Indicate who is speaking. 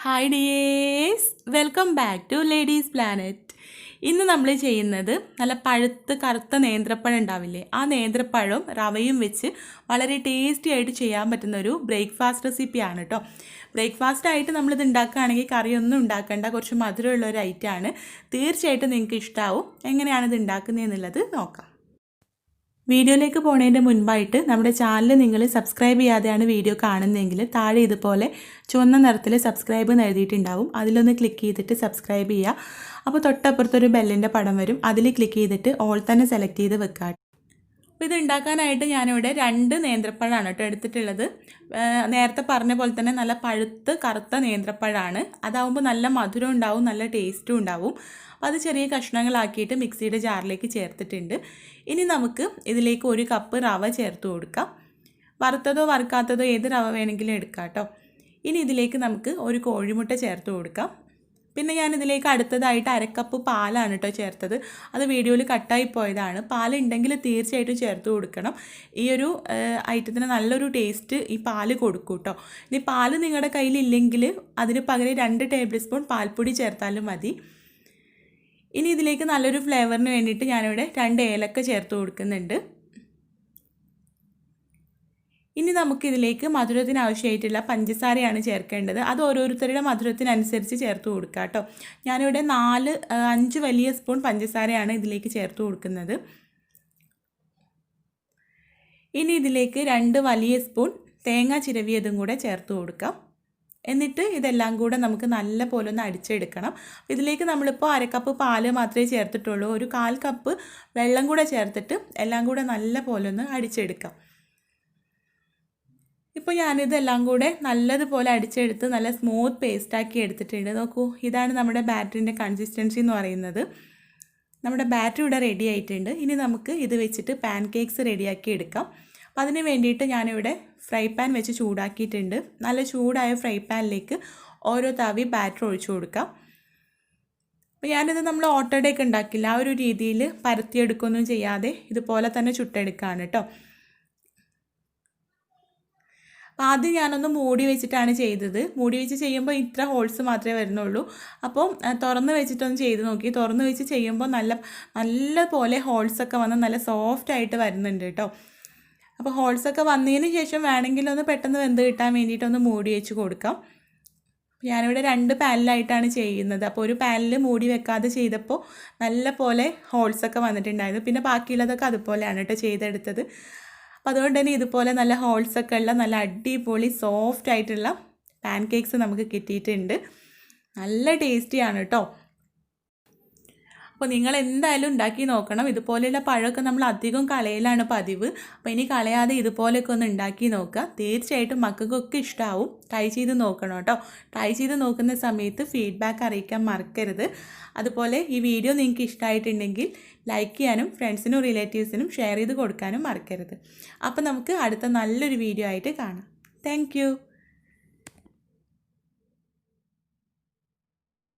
Speaker 1: Hi dears, welcome back to Ladies Planet. ഇന്ന് നമ്മൾ ചെയ്യുന്നത് നല്ല പഴുത്ത് കറുത്ത നേന്ത്രപ്പഴം ഉണ്ടാവില്ലേ, ആ നേന്ത്രപ്പഴവും റവയും വെച്ച് വളരെ ടേസ്റ്റി ആയിട്ട് ചെയ്യാൻ പറ്റുന്ന ഒരു ബ്രേക്ക്ഫാസ്റ്റ് റെസിപ്പിയാണ് കേട്ടോ. ബ്രേക്ക്ഫാസ്റ്റ് ആയിട്ട് നമ്മളിത് ഉണ്ടാക്കുകയാണെങ്കിൽ കറിയൊന്നും ഉണ്ടാക്കേണ്ട, കുറച്ച് മധുരമുള്ള ഒരു ഐറ്റമാണ്. തീർച്ചയായിട്ടും നിങ്ങൾക്ക് ഇഷ്ടമാവും. എങ്ങനെയാണ് ഇത് ഉണ്ടാക്കുന്നതെന്നുള്ളത് നോക്കാം. വീഡിയോയിലേക്ക് പോകുന്നതിൻ്റെ മുൻപായിട്ട് നമ്മുടെ ചാനൽ നിങ്ങൾ സബ്സ്ക്രൈബ് ചെയ്യാതെയാണ് വീഡിയോ കാണുന്നതെങ്കിൽ താഴെ ഇതുപോലെ ചുവന്ന നിറത്തിൽ സബ്സ്ക്രൈബ് എന്ന് എഴുതിയിട്ടുണ്ടാവും. അതിലൊന്ന് ക്ലിക്ക് ചെയ്തിട്ട് സബ്സ്ക്രൈബ് ചെയ്യുക. അപ്പോൾ തൊട്ടപ്പുറത്തൊരു ബെല്ലിൻ്റെ പടം വരും, അതിൽ ക്ലിക്ക് ചെയ്തിട്ട് ഓൾ തന്നെ സെലക്ട് ചെയ്ത് വെക്കുക. അപ്പോൾ ഇത് ഉണ്ടാക്കാനായിട്ട് ഞാനിവിടെ 2 നേന്ത്രപ്പഴമാണ് കേട്ടോ എടുത്തിട്ടുള്ളത്. നേരത്തെ പറഞ്ഞ പോലെ തന്നെ നല്ല പഴുത്ത് കറുത്ത നേന്ത്രപ്പഴമാണ്. അതാവുമ്പോൾ നല്ല മധുരം ഉണ്ടാവും, നല്ല ടേസ്റ്റും ഉണ്ടാവും. അത് ചെറിയ കഷ്ണങ്ങളാക്കിയിട്ട് മിക്സിയുടെ ജാറിലേക്ക് ചേർത്തിട്ടുണ്ട്. ഇനി നമുക്ക് ഇതിലേക്ക് 1 കപ്പ് റവ ചേർത്ത് കൊടുക്കാം. വറുത്തതോ വറുക്കാത്തതോ ഏത് റവ വേണമെങ്കിലും എടുക്കാം കേട്ടോ. ഇനി ഇതിലേക്ക് നമുക്ക് 1 കോഴിമുട്ട ചേർത്ത് കൊടുക്കാം. പിന്നെ ഞാനിതിലേക്ക് അടുത്തതായിട്ട് 1/2 കപ്പ് പാലാണ് കേട്ടോ ചേർത്തത്. അത് വീഡിയോയിൽ കട്ടായി പോയതാണ്. പാലുണ്ടെങ്കിൽ തീർച്ചയായിട്ടും ചേർത്ത് കൊടുക്കണം. ഈ ഒരു ഐറ്റത്തിന് നല്ലൊരു ടേസ്റ്റ് ഈ പാല് കൊടുക്കും കേട്ടോ. ഇനി പാല് നിങ്ങളുടെ കയ്യിലില്ലെങ്കിൽ അതിന് പകരം 2 ടേബിൾ സ്പൂൺ പാൽപ്പൊടി ചേർത്താലും മതി. ഇനി ഇതിലേക്ക് നല്ലൊരു ഫ്ലേവറിന് വേണ്ടിയിട്ട് ഞാനിവിടെ 2 ഏലക്ക ചേർത്ത് കൊടുക്കുന്നുണ്ട്. ഇനി നമുക്കിതിലേക്ക് മധുരത്തിന് ആവശ്യമായിട്ടുള്ള പഞ്ചസാരയാണ് ചേർക്കേണ്ടത്. അത് ഓരോരുത്തരുടെ മധുരത്തിനനുസരിച്ച് ചേർത്ത് കൊടുക്കുക കേട്ടോ. ഞാനിവിടെ 5 വലിയ സ്പൂൺ പഞ്ചസാരയാണ് ഇതിലേക്ക് ചേർത്ത് കൊടുക്കുന്നത്. ഇനി ഇതിലേക്ക് 2 വലിയ സ്പൂൺ തേങ്ങ ചിരവിയതും കൂടെ ചേർത്ത് കൊടുക്കാം. എന്നിട്ട് ഇതെല്ലാം കൂടെ നമുക്ക് നല്ല പോലെ ഒന്ന് അടിച്ചെടുക്കണം. ഇതിലേക്ക് നമ്മളിപ്പോൾ 1/2 കപ്പ് പാല് മാത്രമേ ചേർത്തിട്ടുള്ളൂ. 1/4 കപ്പ് വെള്ളം കൂടെ ചേർത്തിട്ട് എല്ലാം കൂടെ നല്ല പോലെ ഒന്ന് അടിച്ചെടുക്കാം. ഇപ്പോൾ ഞാനിതെല്ലാം കൂടെ നല്ലതുപോലെ അടിച്ചെടുത്ത് നല്ല സ്മൂത്ത് പേസ്റ്റാക്കി എടുത്തിട്ടുണ്ട്. നോക്കൂ, ഇതാണ് നമ്മുടെ ബാറ്ററിൻ്റെ കൺസിസ്റ്റൻസി എന്ന് പറയുന്നത്. നമ്മുടെ ബാറ്ററി ഇവിടെ റെഡി ആയിട്ടുണ്ട്. ഇനി നമുക്ക് ഇത് വെച്ചിട്ട് പാൻ കേക്ക്സ് റെഡിയാക്കി എടുക്കാം. അപ്പോൾ അതിന് വേണ്ടിയിട്ട് ഞാനിവിടെ ഫ്രൈ പാൻ വെച്ച് ചൂടാക്കിയിട്ടുണ്ട്. നല്ല ചൂടായ ഫ്രൈ പാനിലേക്ക് ഓരോ തവി ബാറ്റർ ഒഴിച്ചു കൊടുക്കാം. അപ്പോൾ ഞാനിത് നമ്മൾ ഓട്ടോഡയൊക്കെ ഉണ്ടാക്കില്ല, ആ ഒരു രീതിയിൽ പരത്തിയെടുക്കുകയൊന്നും ചെയ്യാതെ ഇതുപോലെ തന്നെ ചുട്ടെടുക്കുകയാണ് കേട്ടോ. ആദ്യം ഞാനൊന്ന് മൂടി വെച്ചിട്ടാണ് ചെയ്തത്. മൂടി വെച്ച് ചെയ്യുമ്പോൾ ഇത്ര ഹോൾസ് മാത്രമേ വരുന്നുള്ളൂ. അപ്പോൾ തുറന്ന് വെച്ചിട്ടൊന്ന് ചെയ്ത് നോക്കി. തുറന്ന് വെച്ച് ചെയ്യുമ്പോൾ നല്ല പോലെ ഹോൾസൊക്കെ വന്ന് നല്ല സോഫ്റ്റ് ആയിട്ട് വരുന്നുണ്ട് കേട്ടോ. അപ്പോൾ ഹോൾസൊക്കെ വന്നതിന് ശേഷം വേണമെങ്കിലൊന്ന് പെട്ടെന്ന് വെന്ത് കിട്ടാൻ വേണ്ടിയിട്ടൊന്ന് മൂടി വെച്ച് കൊടുക്കാം. ഞാനിവിടെ 2 പാനിലായിട്ടാണ് ചെയ്യുന്നത്. അപ്പോൾ ഒരു പാനിൽ മൂടി വെക്കാതെ ചെയ്തപ്പോൾ നല്ല പോലെ ഹോൾസൊക്കെ വന്നിട്ടുണ്ടായിരുന്നു. പിന്നെ ബാക്കിയുള്ളതൊക്കെ അതുപോലെയാണ് കേട്ടോ ചെയ്തെടുത്തത്. അപ്പോൾ അതുകൊണ്ട് തന്നെ ഇതുപോലെ നല്ല ഹോൾസൊക്കെ ഉള്ള നല്ല അടിപൊളി സോഫ്റ്റ് ആയിട്ടുള്ള പാൻ കേക്ക്സ് നമുക്ക് കിട്ടിയിട്ടുണ്ട്. നല്ല ടേസ്റ്റിയാണ് കേട്ടോ. അപ്പോൾ നിങ്ങൾ എന്തായാലും ഉണ്ടാക്കി നോക്കണം. ഇതുപോലെയുള്ള പഴമൊക്കെ നമ്മൾ അധികം കളയലാണ് പതിവ്. അപ്പോൾ ഇനി കളയാതെ ഇതുപോലെയൊക്കെ ഒന്ന് ഉണ്ടാക്കി നോക്കുക. തീർച്ചയായിട്ടും മക്കൾക്കൊക്കെ ഇഷ്ടമാവും. ട്രൈ ചെയ്ത് നോക്കണം കേട്ടോ. ട്രൈ ചെയ്ത് നോക്കുന്ന സമയത്ത് ഫീഡ്ബാക്ക് അറിയിക്കാൻ മറക്കരുത്. അതുപോലെ ഈ വീഡിയോ നിങ്ങൾക്ക് ഇഷ്ടമായിട്ടുണ്ടെങ്കിൽ ലൈക്ക് ചെയ്യാനും ഫ്രണ്ട്സിനും റിലേറ്റീവ്സിനും ഷെയർ ചെയ്ത് കൊടുക്കാനും മറക്കരുത്. അപ്പോൾ നമുക്ക് അടുത്ത നല്ലൊരു വീഡിയോ ആയിട്ട് കാണാം. താങ്ക്